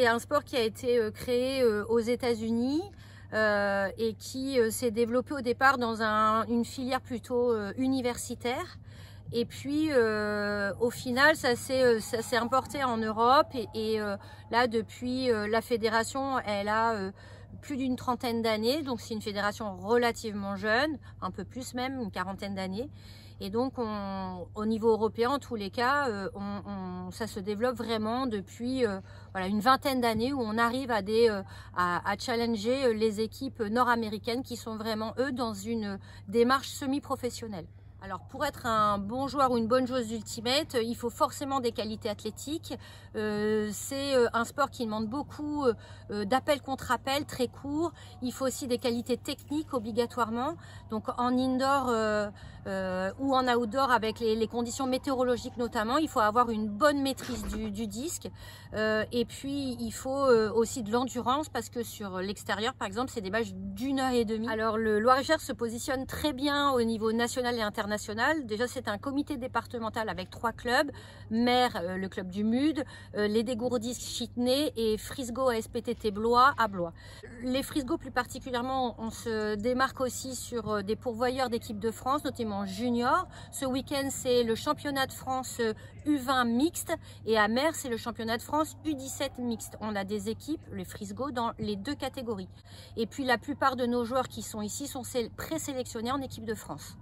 c'est un sport qui a été créé aux États-Unis et qui s'est développé au départ dans une filière plutôt universitaire. Et puis au final ça s'est importé en Europe et là depuis la fédération elle a plus d'une trentaine d'années, donc c'est une fédération relativement jeune, un peu plus même, une quarantaine d'années. Et donc au niveau européen en tous les cas ça se développe vraiment depuis voilà, une vingtaine d'années où on arrive à challenger les équipes nord-américaines qui sont vraiment eux dans une démarche semi-professionnelle. Alors pour être un bon joueur ou une bonne joueuse d'Ultimate, il faut forcément des qualités athlétiques. C'est un sport qui demande beaucoup d'appels contre appels, très courts. Il faut aussi des qualités techniques obligatoirement. Donc en indoor ou en outdoor avec les conditions météorologiques notamment, il faut avoir une bonne maîtrise du disque. Et puis il faut aussi de l'endurance parce que sur l'extérieur par exemple c'est des matchs d'1 heure et demie. Alors le Loir-et-Cher se positionne très bien au niveau national et international. Déjà c'est un comité départemental avec 3 clubs, Mer, le club du MUD, les Dégourdisques Chitenay et Frisgo ASPTT Blois à Blois. Les Frisgo plus particulièrement, on se démarque aussi sur des pourvoyeurs d'équipes de France, notamment junior. Ce week-end c'est le championnat de France U20 mixte et à Mer c'est le championnat de France U17 mixte. On a des équipes, les Frisgo, dans les 2 catégories. Et puis la plupart de nos joueurs qui sont ici sont présélectionnés en équipe de France.